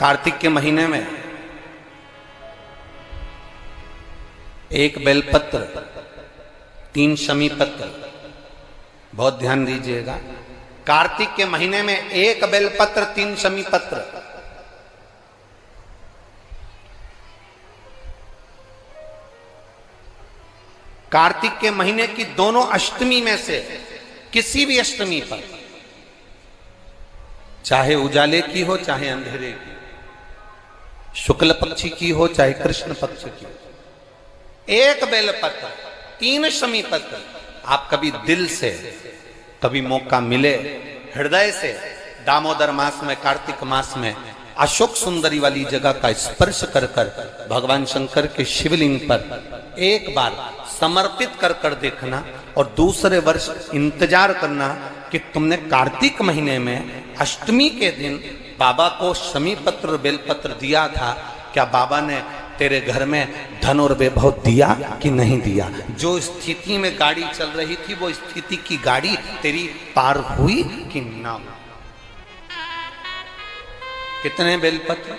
कार्तिक के महीने में एक बेलपत्र, 3 शमी पत्र, बहुत ध्यान दीजिएगा। कार्तिक के महीने में एक बेलपत्र, 3 शमी पत्र। कार्तिक के महीने की दोनों अष्टमी में से किसी भी अष्टमी पर, चाहे उजाले की हो चाहे अंधेरे की, शुक्ल पक्ष की हो चाहे कृष्ण पक्ष की, एक बेलपत्र, 3 शमी पत्र, आप कभी दिल से, कभी मौका मिले हृदय से, दामोदर मास में, कार्तिक मास में अशोक सुंदरी वाली जगह का स्पर्श कर कर भगवान शंकर के शिवलिंग पर एक बार समर्पित कर कर देखना, और दूसरे वर्ष इंतजार करना कि तुमने कार्तिक महीने में अष्टमी के दिन बाबा को शमी पत्र बेलपत्र दिया था, क्या बाबा ने तेरे घर में धन और वैभव दिया कि नहीं दिया? जो स्थिति में गाड़ी चल रही थी वो स्थिति की गाड़ी तेरी पार हुई कि ना हुई? कितने बेलपत्र?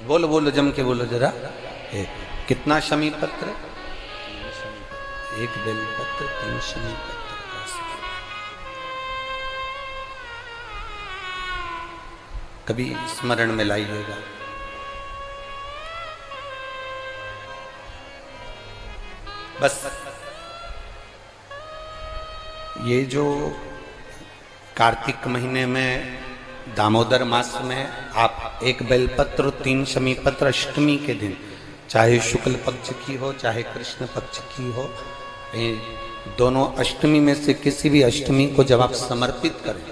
बोलो बोलो, जम के बोलो जरा। एक। कितना शमी पत्र? एक बेलपत्र, 3 शमी पत्र का। कभी स्मरण में लाइएगा। बस ये जो कार्तिक महीने में, दामोदर मास में आप एक बेलपत्र, 3 शमी पत्र अष्टमी के दिन, चाहे शुक्ल पक्ष की हो चाहे कृष्ण पक्ष की हो, दोनों अष्टमी में से किसी भी अष्टमी को जब आप समर्पित करें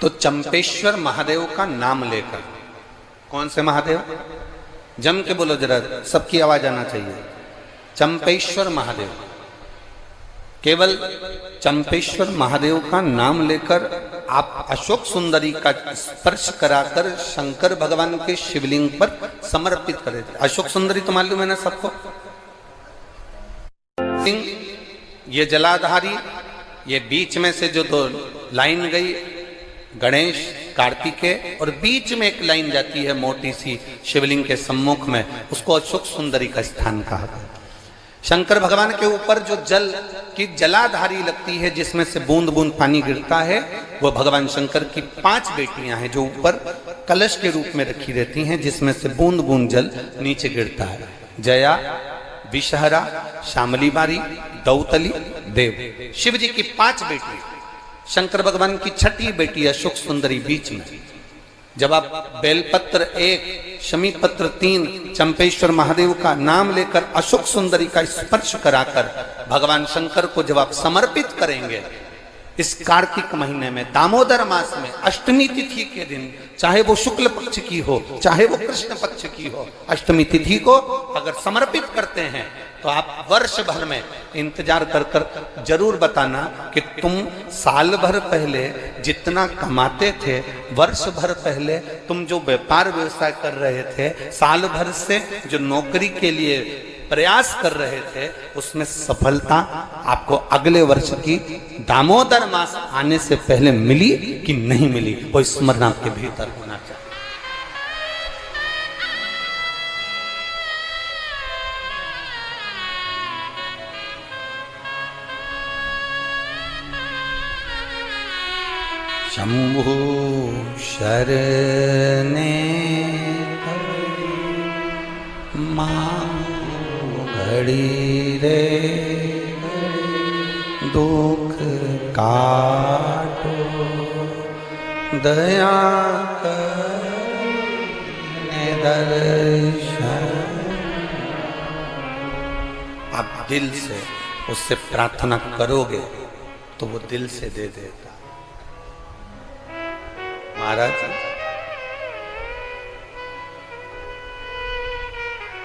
तो चंपेश्वर महादेव का नाम लेकर, कौन से महादेव? जम के बोलो जरा, सबकी आवाज आना चाहिए। चंपेश्वर महादेव, केवल चंपेश्वर महादेव का नाम लेकर आप अशोक सुंदरी का स्पर्श कराकर शंकर भगवान के शिवलिंग पर समर्पित करें। अशोक सुंदरी तो मालूम है ना सबको? ये जलाधारी, ये बीच में से जो 2 लाइन गई, गणेश कार्तिकेय, और बीच में एक लाइन जाती है मोटी सी शिवलिंग के सम्मुख में, उसको अशोक सुंदरी का स्थान कहा गया। शंकर भगवान के ऊपर जो जल की जलाधारी लगती है, जिसमें से बूंद बूंद पानी गिरता है, वो भगवान शंकर की 5 बेटियां हैं जो ऊपर कलश के रूप में रखी रहती हैं, जिसमें से बूंद बूंद जल नीचे गिरता है। जया, विषहरा, शामली बारी, दौतली, देव। शिव जी की 5 बेटी, शंकर भगवान की 6ठी बेटी अशोक सुंदरी बीच में। जब आप बेलपत्र 1, शमी पत्र 3, चंपेश्वर महादेव का नाम लेकर अशोक सुंदरी का स्पर्श कराकर भगवान शंकर को जब आप समर्पित करेंगे इस कार्तिक महीने में, दामोदर मास में, अष्टमी तिथि के दिन, चाहे वो शुक्ल पक्ष की हो चाहे वो कृष्ण पक्ष की हो, अष्टमी तिथि को अगर समर्पित करते हैं तो आप वर्ष भर में इंतजार कर कर जरूर बताना कि तुम साल भर पहले जितना कमाते थे, वर्ष भर पहले तुम जो व्यापार व्यवसाय कर रहे थे, साल भर से जो नौकरी के लिए प्रयास कर रहे थे, उसमें सफलता आपको अगले वर्ष की दामोदर मास आने से पहले मिली कि नहीं मिली, वो स्मरण आपके भीतर होना चाहिए। शंभु शरणे मांगो घड़ी रे, दुख काटो दया करने दर्शन। आप दिल से उससे प्रार्थना करोगे तो वो दिल से दे देगा। महाराज,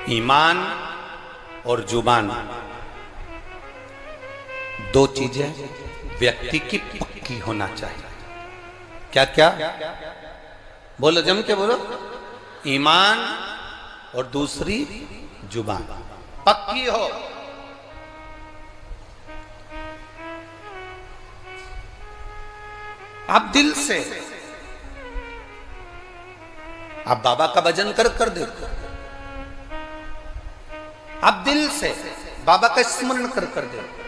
ईमान और जुबान, 2 चीजें व्यक्ति की पक्की होना चाहिए। क्या क्या? बोलो, जम के बोलो। ईमान और दूसरी जुबान पक्की हो। आप दिल से आप बाबा का भजन कर कर देखो, आप दिल से बाबा का स्मरण कर कर देखो।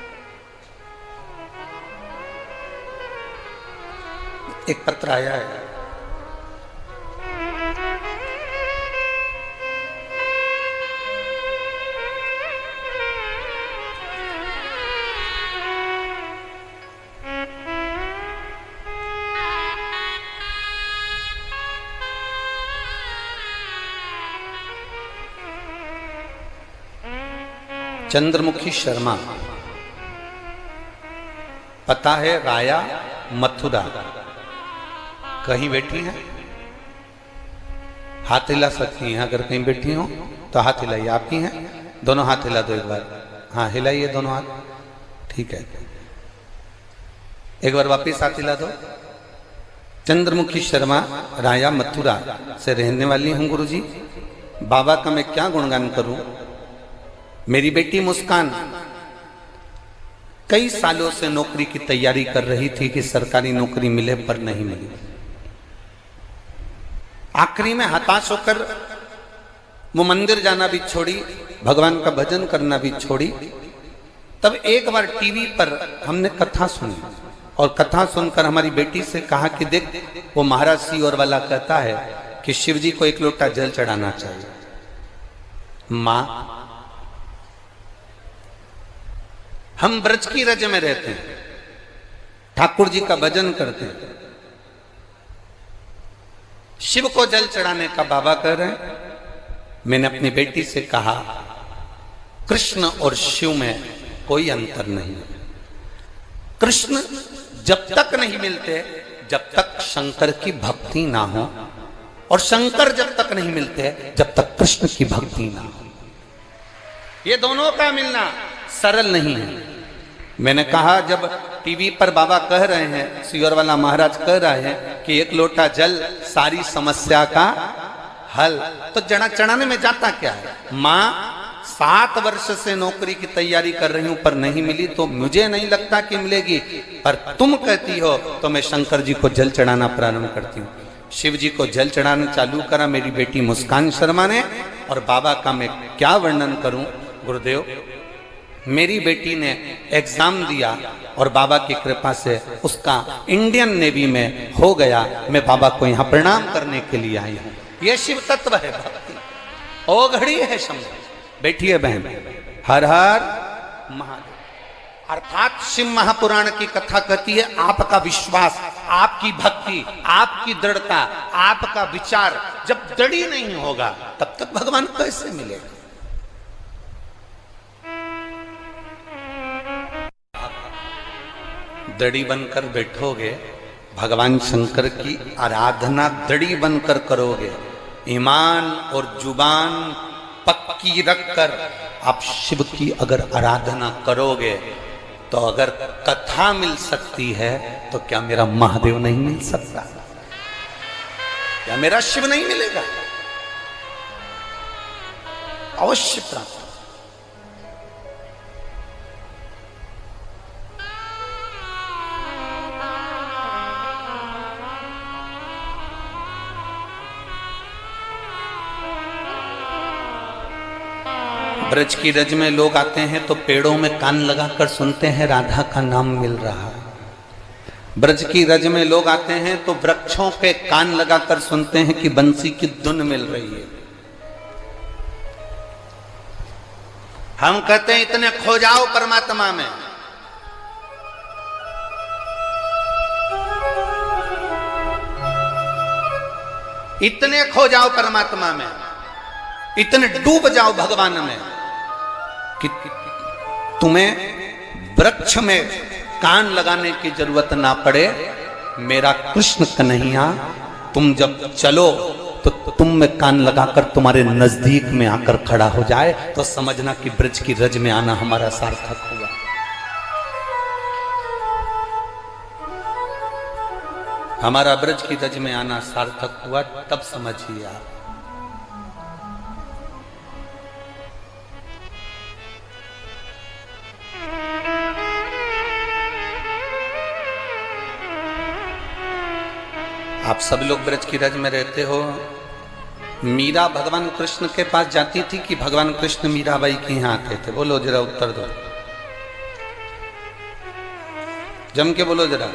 एक पत्र आया है, चंद्रमुखी शर्मा, पता है राया मथुरा, कहीं बैठी हैं? हाथ हिला सकती हैं, अगर कहीं बैठी हो तो हाथ हिलाइए। आप ही हैं? दोनों हाथ हिला दो एक बार। हाँ हिलाइए दोनों हाथ, ठीक है। एक बार वापिस हाथ हिला दो। चंद्रमुखी शर्मा, राया मथुरा से रहने वाली हूं गुरुजी। बाबा का मैं क्या गुणगान करूं। मेरी बेटी मुस्कान कई सालों से नौकरी की तैयारी कर रही थी कि सरकारी नौकरी मिले, पर नहीं मिली। आखिरी में हताश होकर वो मंदिर जाना भी छोड़ी, भगवान का भजन करना भी छोड़ी। तब एक बार टीवी पर हमने कथा सुनी, और कथा सुनकर हमारी बेटी से कहा कि देख, वो महाराज सियोर वाला कहता है कि शिव जी को एक लोटा जल चढ़ाना चाहिए। मां, हम ब्रज की रज में रहते हैं, ठाकुर जी का भजन करते हैं, शिव को जल चढ़ाने का बाबा कह रहे हैं। मैंने अपनी बेटी से कहा, कृष्ण और शिव में कोई अंतर नहीं है। कृष्ण जब तक नहीं मिलते जब तक शंकर की भक्ति ना हो, और शंकर जब तक नहीं मिलते जब तक कृष्ण की भक्ति ना हो। ये दोनों का मिलना सरल नहीं है। मैंने कहा, जब टीवी पर बाबा कह रहे हैं, सियोर वाला महाराज कह रहे हैं कि एक लोटा जल सारी समस्या का हल, तो जड़ा चढ़ाने में जाता क्या है। मां 7 वर्ष से नौकरी की तैयारी कर रही हूं पर नहीं मिली, तो मुझे नहीं लगता कि मिलेगी, पर तुम कहती हो तो मैं शंकर जी को जल चढ़ाना प्रारंभ करती हूँ। शिव जी को जल चढ़ाना चालू करा मेरी बेटी मुस्कान शर्मा ने। और बाबा का मैं क्या वर्णन करूं गुरुदेव। मेरी बेटी ने एग्जाम दिया और बाबा की कृपा से उसका इंडियन नेवी में हो गया। मैं बाबा को यहाँ प्रणाम करने के लिए आई हूँ। ये शिव तत्व है भक्ति, ओ घड़ी है शंभु। बैठिए बहन, हर हर महादेव। अर्थात शिव महापुराण की कथा कहती है, आपका विश्वास, आपकी भक्ति, आपकी दृढ़ता, आपका विचार जब दृढ़ नहीं होगा तब तक भगवान कैसे मिलेगा। दड़ी बनकर बैठोगे, भगवान शंकर की आराधना दड़ी बनकर करोगे, ईमान और जुबान पक्की रखकर आप शिव की अगर आराधना करोगे, तो अगर कथा मिल सकती है तो क्या मेरा महादेव नहीं मिल सकता? क्या मेरा शिव नहीं मिलेगा? अवश्य प्राप्त। ब्रज की रज में लोग आते हैं तो पेड़ों में कान लगाकर सुनते हैं राधा का नाम मिल रहा है। ब्रज की रज में लोग आते हैं तो वृक्षों के कान लगाकर सुनते हैं कि बंसी की धुन मिल रही है। हम कहते हैं इतने खो जाओ परमात्मा में। इतने खो जाओ परमात्मा में, इतने डूब जाओ भगवान में कि तुम्हें वृक्ष में कान लगाने की जरूरत ना पड़े। मेरा कृष्ण कन्हैया तुम जब चलो तो तुम में कान लगाकर तुम्हारे नजदीक में आकर खड़ा हो जाए, तो समझना कि ब्रज की रज में आना हमारा सार्थक हुआ। हमारा ब्रज की रज में आना सार्थक हुआ, तब समझिए आप। आप सब लोग ब्रज की रज में रहते हो, मीरा भगवान कृष्ण के पास जाती थी कि भगवान कृष्ण मीराबाई के यहाँ आते थे? बोलो जरा, उत्तर दो, जम के बोलो जरा।